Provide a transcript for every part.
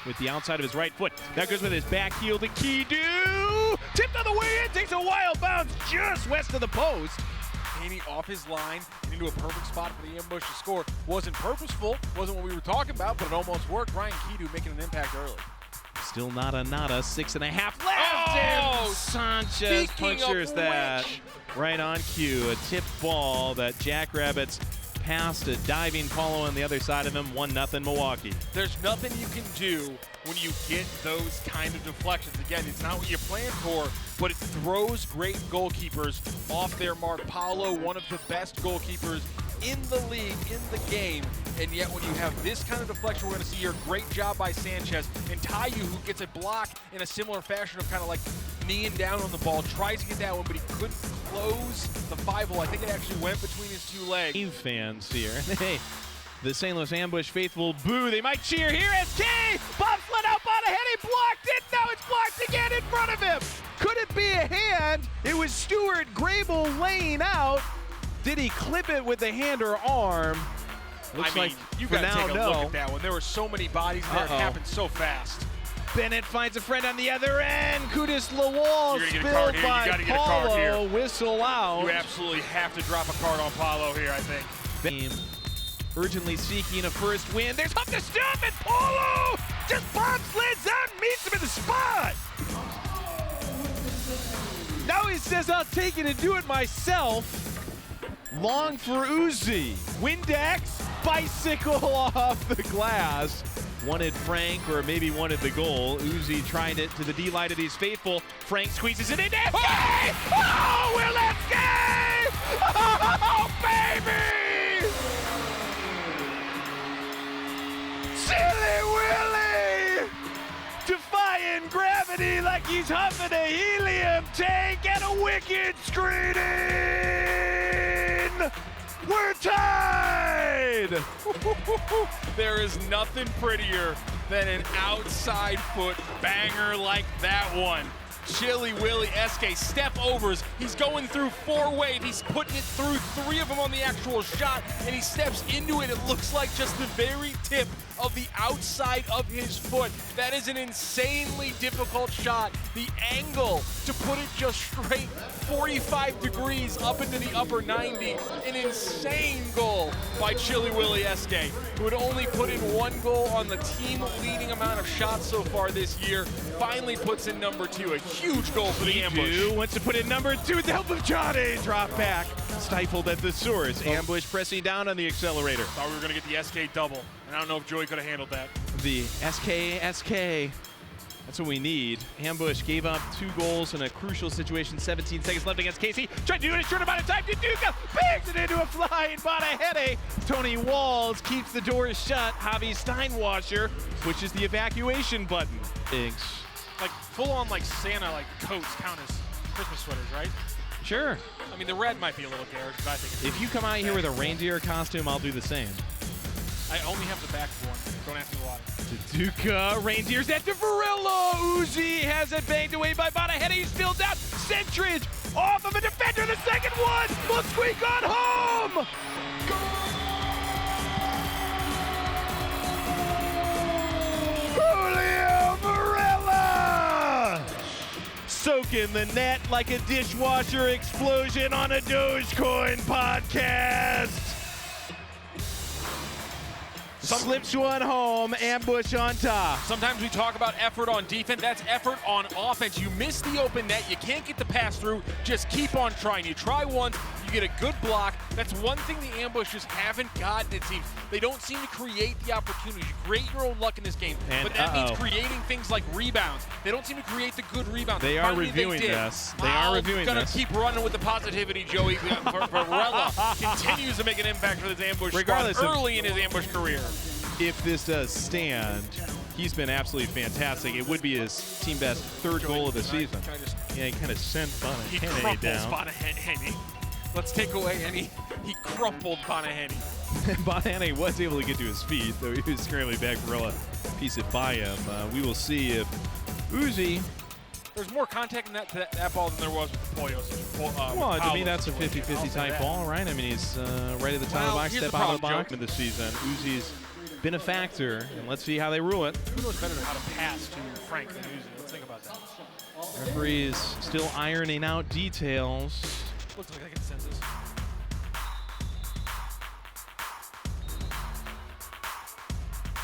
with the outside of his right foot. That goes with his back heel to Tayou. Tipped on the way in, takes a wild bounce just west of the post. Haney off his line and into a perfect spot for the ambush to score. Wasn't purposeful, wasn't what we were talking about, but it almost worked. Ryan Tayou making an impact early. Still nada, 6.5 left. And Sanchez punctures that right on cue. A tip ball that Jackrabbits passed a diving Paulo on the other side of him. 1-0 Milwaukee. There's nothing you can do when you get those kind of deflections. Again, it's not what you planned for, but it throws great goalkeepers off their mark. Paulo, one of the best goalkeepers in the league, in the game, and yet when you have this kind of deflection, we're going to see here, great job by Sanchez. And Tayou, who gets a block in a similar fashion of kind of like kneeing down on the ball, tries to get that one, but he couldn't close the 5-hole. I think it actually went between his two legs. Fans here. Hey, the St. Louis Ambush faithful boo. They might cheer here. Eskay! Bob slid out on a head. He blocked it. Now it's blocked again in front of him. Could it be a hand? It was Stuart Grable laying out. Did he clip it with the hand or arm? Looks like you for gotta now, take a look at that one. There were so many bodies there. It happened so fast. Bennett finds a friend on the other end. Kudus Lawal spilled by Paulo. Whistle out. You absolutely have to drop a card on Paulo here, I think. Urgently seeking a first win. There's Huff to stop, and Paulo just bobsleds out and meets him in the spot. Now he says, I'll take it and do it myself. Long for Uzi. Windex, bicycle off the glass. Wanted Frank, or maybe wanted the goal. Uzi tried it to the D-line of these faithful. Frank squeezes it in. Eskay! Oh, Will Eskay! Oh, baby! Silly Willy! Defying gravity like he's huffing a helium tank and a wicked screen in! We're tied! There is nothing prettier than an outside foot banger like that one. Chilly Willy Eskay step overs. He's going through 4-wave. He's putting it through 3 of them on the actual shot, and he steps into it. It looks like just the very tip of the outside of his foot. That is an insanely difficult shot. The angle to put it just straight 45 degrees up into the upper 90. An insane goal by Chilly Willy Eskay, who had only put in 1 goal on the team-leading amount of shots so far this year. Finally puts in number 2. A huge goal for the ambush. Wants to put in number 2 with the help of Johnny. Drop back. Stifled at the source. Ambush pressing down on the accelerator. Thought we were going to get the Eskay double, and I don't know if Joey could have handled that. The Eskay. That's what we need. Ambush gave up 2 goals in a crucial situation. 17 seconds left against Casey. Tried to do it in a short amount of time. Duduka bangs it into a flying Bonahede. Tony Walls keeps the doors shut. Javier Steinwasher pushes the evacuation button. Thanks. Like full-on like Santa like coats count as Christmas sweaters, right? Sure. I mean, the red might be a little garish, but I think it's... If you come out here with a reindeer costume, I'll do the same. I only have the back one. Don't ask me why. Duduka, reindeers at the Varilla. Uzi has it banged away by Bonahede. He's still down. Centridge off of a defender. The second one will squeak on home. Julio Varilla! Soaking the net like a dishwasher explosion on a Dogecoin podcast. Slips one home, ambush on top. Sometimes we talk about effort on defense. That's effort on offense. You miss the open net. You can't get the pass through. Just keep on trying. You try once, you get a good block. That's one thing the Ambushers haven't gotten, it seems. They don't seem to create the opportunities. You create your own luck in this game, but that means creating things like rebounds. They don't seem to create the good rebounds. They are reviewing this. They are reviewing this. Gonna keep running with the positivity, Joey. Varela continues to make an impact for this Ambush squad early in his Ambush career. If this does stand, he's been absolutely fantastic. It would be his team best 3rd goal of the season. Yeah, he kind of sent Bonahede down. Bonahede. Let's take away any. He crumpled Bonahede. Bonahede was able to get to his feet, though he was scrambling back. Varela piece it by him. We will see if Uzi. There's more contact in that ball than there was with the Poyos. Well, to me, that's a 50-50 type ball, right? I mean, he's right at the top of the box, step out of the box of the season. Uzi's been a factor, and let's see how they rule it. Who knows better how to pass to Franck than Uzi? Let's think about that. Referees still ironing out details. Looks like a consensus.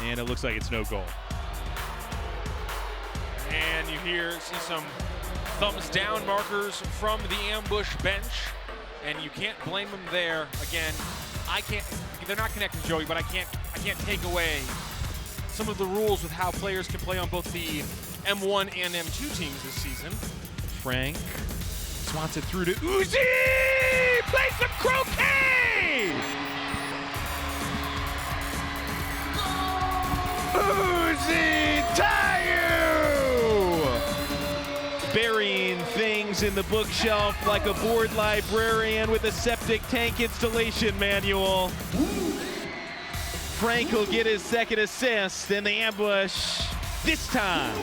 And it looks like it's no goal. And you see some thumbs down markers from the ambush bench, and you can't blame them there. Again, they're not connected, Joey, but I can't take away some of the rules with how players can play on both the M1 and M2 teams this season. Franck swats it through to Uzi! Play some croquet! Uzi Tayou! Burying things in the bookshelf like a bored librarian with a septic tank installation manual. Franck will get his second assist in the ambush. This time,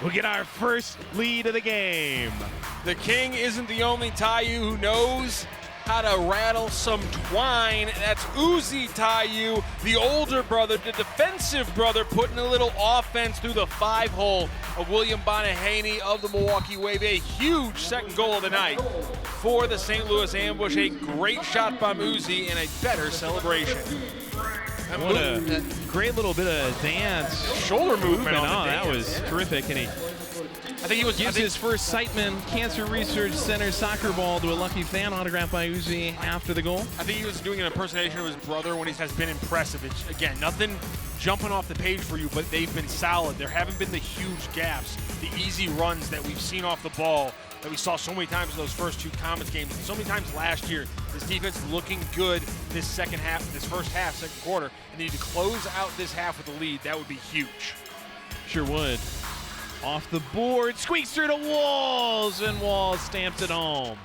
we'll get our first lead of the game. The king isn't the only Tayou who knows how to rattle some twine. That's Uzi Tayou, the older brother, the defensive brother, putting a little offense through the 5-hole of William Bonahaney of the Milwaukee Wave. A huge second goal of the night for the St. Louis Ambush. A great shot by Uzi and a better celebration. What a great little bit of dance. Shoulder movement on the that dance. was terrific. And gives his first Siteman Cancer Research Center soccer ball to a lucky fan, autographed by Uzi after the goal. I think he was doing an impersonation of his brother when he has been impressive. It's, again, nothing jumping off the page for you, but they've been solid. There haven't been the huge gaps, the easy runs that we've seen off the ball that we saw so many times in those first two Comets games, and so many times last year. This defense looking good this second half, this first half, second quarter, and they need to close out this half with a lead. That would be huge. Sure would. Off the board, squeaks through to Walls, and Walls stamps it home.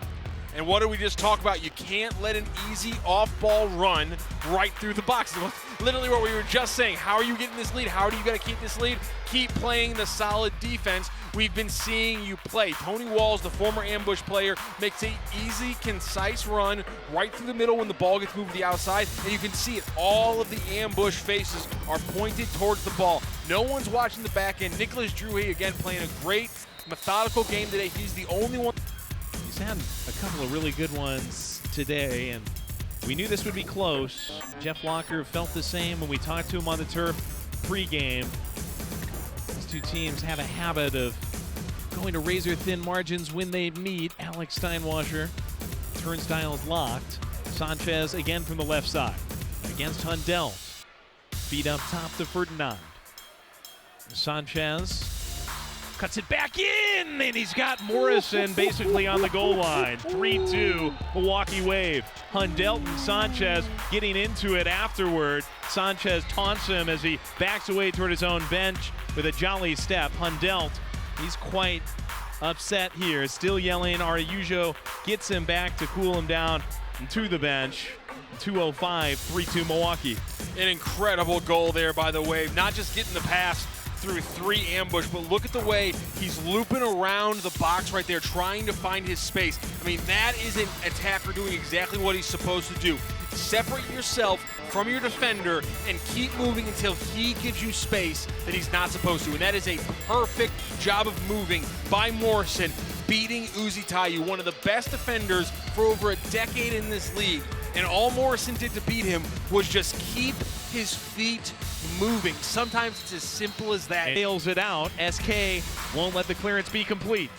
And what did we just talk about? You can't let an easy off-ball run right through the box. Literally what we were just saying. How are you getting this lead? How do you got to keep this lead? Keep playing the solid defense we've been seeing you play. Tony Walls, the former ambush player, makes an easy, concise run right through the middle when the ball gets moved to the outside, and you can see it. All of the ambush faces are pointed towards the ball. No one's watching the back end. Nicholas Druhy, again, playing a great, methodical game today. He's the only one. He's had a couple of really good ones today, and we knew this would be close. Jeff Locker felt the same when we talked to him on the turf pregame. These two teams have a habit of going to razor-thin margins when they meet. Alex Steinwasher, turnstiles locked. Sanchez again from the left side against Hundelt. Feet up top to Ferdinand. Sanchez cuts it back in, and he's got Morrison basically on the goal line. 3-2 Milwaukee Wave. Hundelt and Sanchez getting into it afterward. Sanchez taunts him as he backs away toward his own bench with a jolly step. Hundelt, he's quite upset here, still yelling. Araujo gets him back to cool him down and to the bench. 2:05, 3-2 Milwaukee. An incredible goal there by the Wave. Not just getting the pass through 3 ambush, but look at the way he's looping around the box right there, trying to find his space. I mean, that is an attacker doing exactly what he's supposed to do. Separate yourself from your defender and keep moving until he gives you space that he's not supposed to. And that is a perfect job of moving by Morrison, beating Uzi Tayou, one of the best defenders for over a decade in this league. And all Morrison did to beat him was just keep his feet moving. Sometimes it's as simple as that. Nails it out. Eskay won't let the clearance be complete.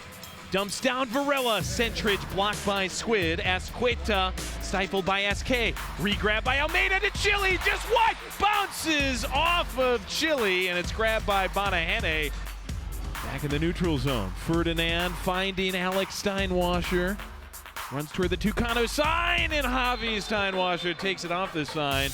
Dumps down Varela. Centridge blocked by Squid. Asqueta stifled by Eskay. Re-grab by Almeida to Chile. Just what? Bounces off of Chile, and it's grabbed by Bonahaney. Back in the neutral zone. Ferdinand finding Alex Steinwasher. Runs toward the Tucano sign, and Javier Steinwasher takes it off the sign,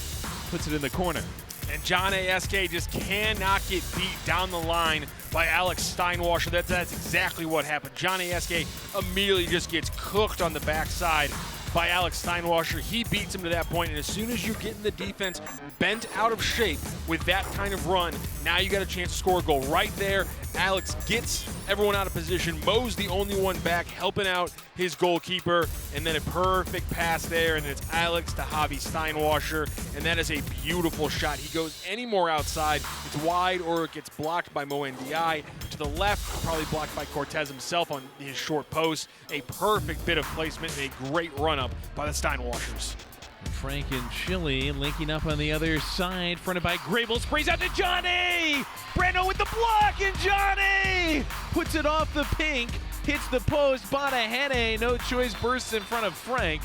puts it in the corner. And John A. Eskay just cannot get beat down the line by Alex Steinwasher. That's exactly what happened. John A. Eskay immediately just gets cooked on the backside by Alex Steinwasher. He beats him to that point, and as soon as you get in the defense bent out of shape with that kind of run, now you got a chance to score a goal right there. Alex gets everyone out of position. Mo's the only one back helping out his goalkeeper, and then a perfect pass there, and then it's Alex to Javier Steinwasher, and that is a beautiful shot. He goes any more outside, it's wide, or it gets blocked by Mohamed Ndiaye. To the left, probably blocked by Cortez himself on his short post. A perfect bit of placement and a great run-up by the Steinwashers. Frank and Chile linking up on the other side, fronted by Grable, sprays out to Johnny! Breno with the block, and Johnny puts it off the pink, hits the post, Bonahene, no choice, bursts in front of Frank.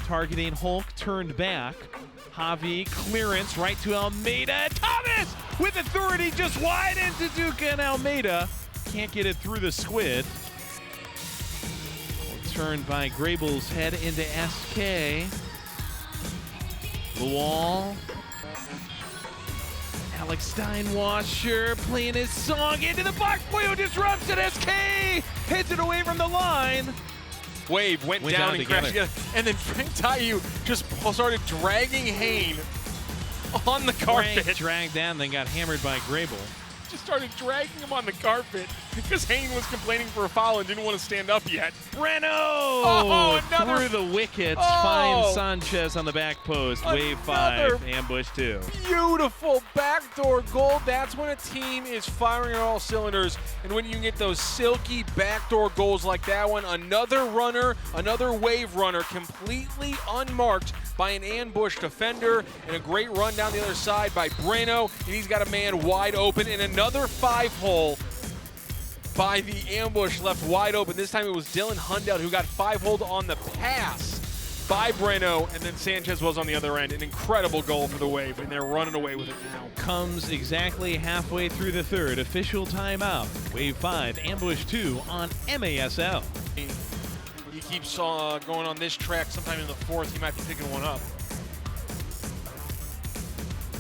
Targeting Hulk, turned back. Javi, clearance right to Almeida. Thomas with authority, just wide into Duca, and Almeida can't get it through the squid. Turned by Grable's head into Eskay. The wall. Alex Steinwasher playing his song into the box. Boyo disrupts it. Eskay hits it away from the line. Wave went down and crashed together. And then Franck Tayou just started dragging Hayne on the carpet. Frank dragged down, then got hammered by Grable. Just started dragging him on the carpet because Hayne was complaining for a foul and didn't want to stand up yet. Breno another through the wickets, finds Sanchez on the back post. Wave 5, ambush 2. Beautiful backdoor goal. That's when a team is firing on all cylinders. And when you can get those silky backdoor goals like that one, another runner, another wave runner, completely unmarked by an ambush defender, and a great run down the other side by Breno, and he's got a man wide open, and another 5-hole by the ambush left wide open. This time it was Dylan Hundelt who got 5-holed on the pass by Breno, and then Sanchez was on the other end. An incredible goal for the Wave, and they're running away with it now. Comes exactly halfway through the third. Official timeout. Wave 5, ambush 2 on MASL. He keeps going on this track. Sometime in the fourth, he might be picking one up.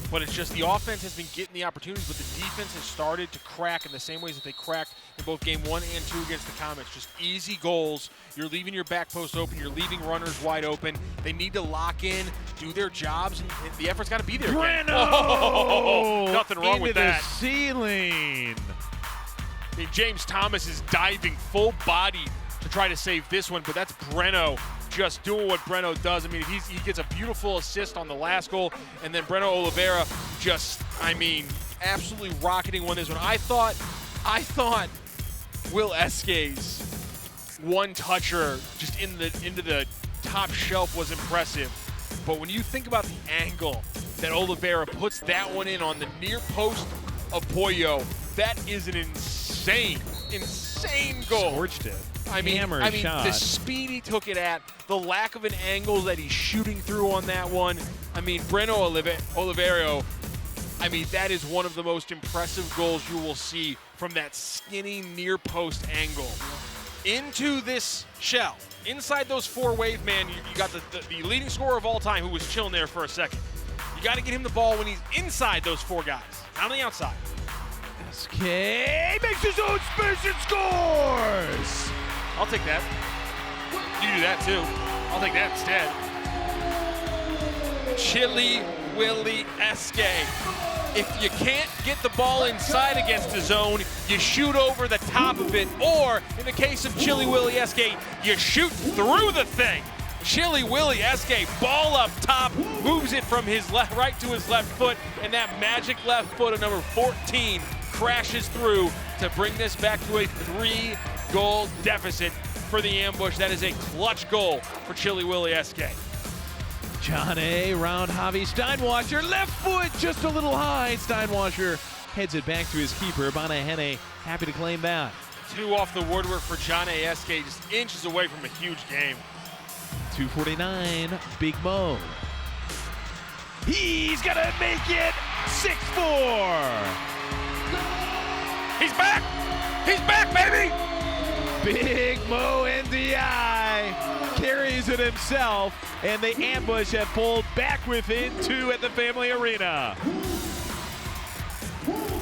But it's just the offense has been getting the opportunities, but the defense has started to crack in the same ways that they cracked in both game 1 and 2 against the Comets. Just easy goals. You're leaving your back post open. You're leaving runners wide open. They need to lock in, do their jobs, and the effort's got to be there. Breno! Oh, nothing wrong with that. Into the ceiling. I mean, James Thomas is diving full body to try to save this one, but that's Breno just doing what Breno does. I mean, he gets a beautiful assist on the last goal, and then Breno Oliveira just, I mean, absolutely rocketing this one. I thought Will Eskay's one-toucher just into the top shelf was impressive, but when you think about the angle that Oliveira puts that one in on the near post of Boyo, that is an insane goal. Scorched it. I mean, shot. The speed he took it at, the lack of an angle that he's shooting through on that one. I mean, Breno Oliveira, I mean, that is one of the most impressive goals you will see from that skinny near post angle. Into this shell, inside those 4 Wave man, you got the leading scorer of all time who was chilling there for a second. You got to get him the ball when he's inside those 4 guys, not on the outside. Eskay makes his own space and scores! I'll take that. You do that too. I'll take that instead. Chili Willie Eskay. If you can't get the ball inside against the zone, you shoot over the top of it, or in the case of Chili Willie Eskay, you shoot through the thing. Chili Willie Eskay, ball up top, moves it from his right to his left foot, and that magic left foot of number 14 crashes through to bring this back to a 3-goal deficit for the ambush. That is a clutch goal for Chili Willie Eskay. Johnny round Javier Steinwasher, left foot just a little high. Steinwasher heads it back to his keeper. Bonahene happy to claim that. 2 off the woodwork for Johnny Eskay, just inches away from a huge game. 2:49, Big Mo. He's gonna make it 6-4. He's back! He's back, baby! Big Mo Ndiaye carries it himself, and the ambush have pulled back within 2 at the Family Arena.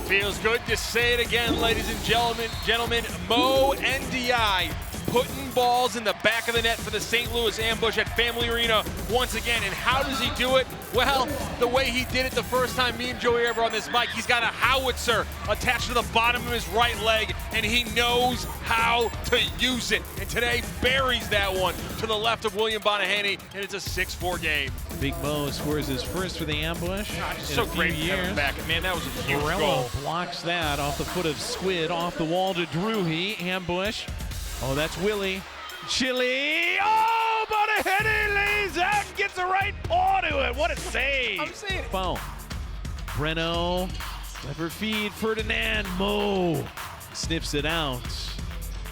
Feels good to say it again, ladies and gentlemen. Mo Ndiaye putting balls in the back of the net for the St. Louis Ambush at Family Arena once again. And how does he do it? Well, the way he did it the first time me and Joey ever on this mic, he's got a howitzer attached to the bottom of his right leg, and he knows how to use it. And today buries that one to the left of William Bonahany, and it's a 6-4 game. Big Mo scores his first for the Ambush. Just so great to have him back. Man, that was a huge goal. Blocks that off the foot of Squid, off the wall to Druhy. Ambush. Oh, that's Willie. Chile. Oh, Bonahany lays out and gets the right paw to it. What a save. I'm saying it. Foul. Breno. Clever feed. Ferdinand. Mo snips it out.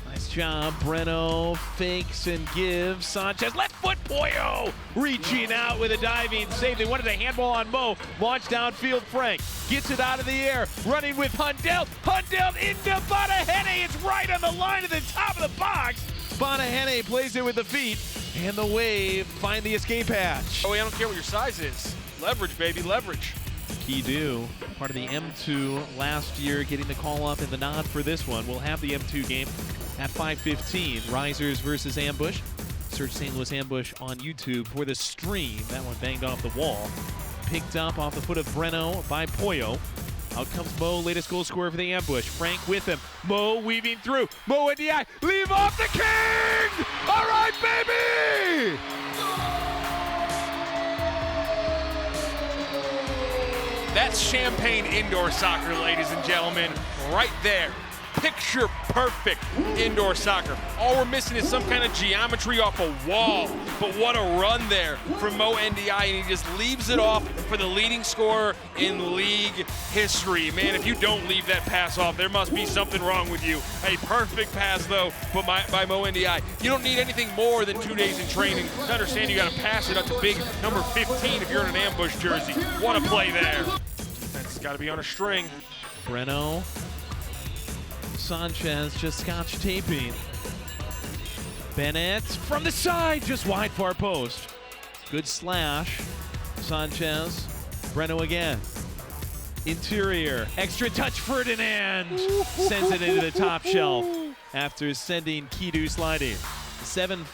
Nice job. Breno fakes and gives. Sanchez. Left foot. Pollo reaching out with a diving save. They wanted a handball on Mo. Launched downfield. Frank gets it out of the air. Running with Hundelt. Hundelt into Bonahany. It's right on the line at the top of the box. Bonahany plays it with the feet. And the Wave find the escape hatch. Oh, I don't care what your size is. Leverage, baby, leverage. Tayou, part of the M2 last year, getting the call up and the nod for this one. We'll have the M2 game at 5:15. Risers versus Ambush. Search St. Louis Ambush on YouTube for the stream. That one banged off the wall. Picked up off the foot of Breno by Pollo. Out comes Mo, latest goal scorer for the Ambush. Frank with him. Mo weaving through. Ndiaye, leave off the king! All right, baby! That's Champagne indoor soccer, ladies and gentlemen, right there. Picture perfect indoor soccer. All we're missing is some kind of geometry off a wall. But what a run there from Mohamed Ndiaye, and he just leaves it off for the leading scorer in league history. Man, if you don't leave that pass off, there must be something wrong with you. A perfect pass, though, but by Mohamed Ndiaye. You don't need anything more than 2 days in training to understand you got to pass it up to big number 15 if you're in an Ambush jersey. What a play there. That's got to be on a string. Breno. Sanchez just scotch taping. Bennett from the side, just wide far post. Good slash. Sanchez. Breno again. Interior. Extra touch. Ferdinand sends it into the top shelf after sending Tayou sliding. 7-5,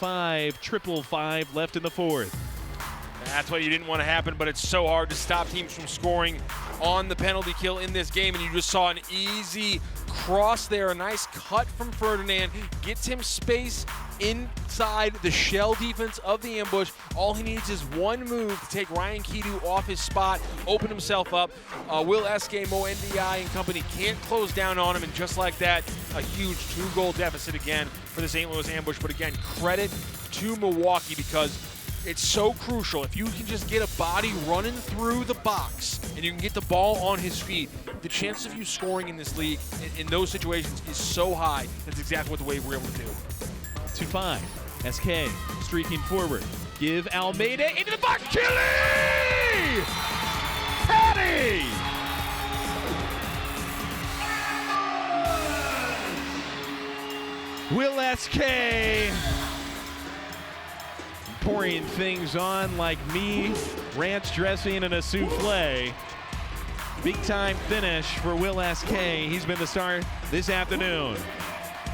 5-5 left in the fourth. That's what you didn't want to happen, but it's so hard to stop teams from scoring on the penalty kill in this game, and you just saw an easy cross there, a nice cut from Ferdinand, gets him space inside the shell defense of the Ambush. All he needs is one move to take Ryan Tayou off his spot, open himself up. Will Eskay, Mohamed Ndiaye and company can't close down on him, and just like that, a huge 2-goal deficit again for the St. Louis Ambush. But again, credit to Milwaukee, because it's so crucial. If you can just get a body running through the box and you can get the ball on his feet, the chance of you scoring in this league in those situations is so high. That's exactly what the Wave were able to do. 2-5. Eskay streaking forward. Give Almeida into the box. Chile! Patty! Will Eskay pouring things on like me, ranch dressing and a souffle. Big time finish for Will Eskay. He's been the star this afternoon.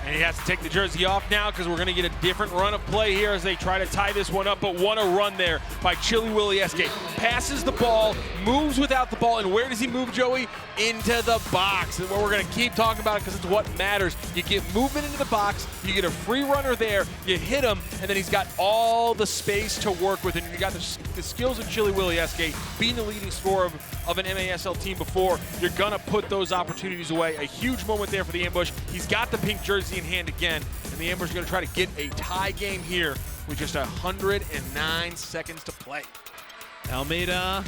And he has to take the jersey off now, because we're going to get a different run of play here as they try to tie this one up. But what a run there by Chili Willie Eskay. Passes the ball, moves without the ball, and where does he move, Joey? Into the box. And we're going to keep talking about it because it's what matters. You get movement into the box, you get a free runner there, you hit him, and then he's got all the space to work with. And you got the skills of Chili Willie Eskay, being the leading scorer of an MASL team before. You're going to put those opportunities away. A huge moment there for the Ambush. He's got the pink jersey in hand again, and the Ambush are going to try to get a tie game here with just 109 seconds to play. Almeida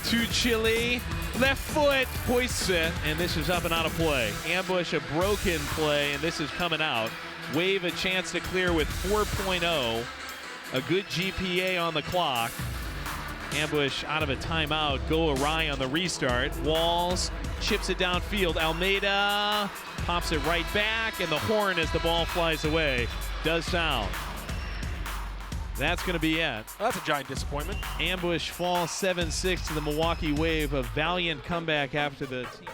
to Chile, left foot, hoists it, and this is up and out of play. Ambush a broken play, and this is coming out. Wave a chance to clear with 4.0, a good GPA on the clock. Ambush out of a timeout, go awry on the restart. Walls chips it downfield. Almeida pops it right back, and the horn as the ball flies away does sound. That's going to be it. That's a giant disappointment. Ambush falls 7-6 to the Milwaukee Wave. A valiant comeback after the team.